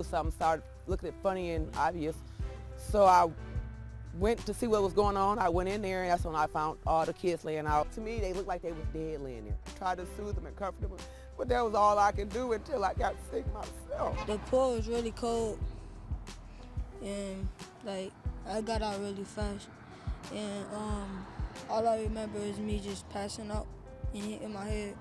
something started looking funny and obvious. So I went to see what was going on. I went in there, and that's when I found all the kids laying out. To me, they looked like they was dead laying there. Tried to soothe them and comfort them, but that was all I could do until I got sick myself. The pool was really cold, and like I got out really fast, and all I remember is me just passing out and hitting my head.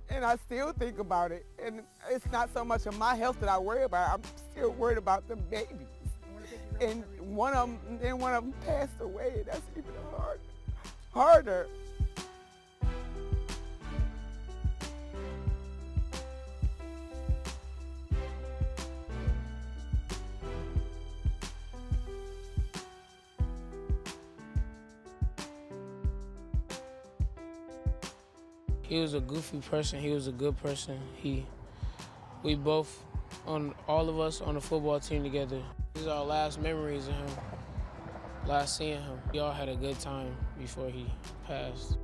And I still think about it. And it's not so much of my health that I worry about. I'm still worried about the babies. And one of them passed away. That's even harder. He was a goofy person. He was a good person. We both, all of us on the football team together. These are our last memories of him, last seeing him. We all had a good time before he passed.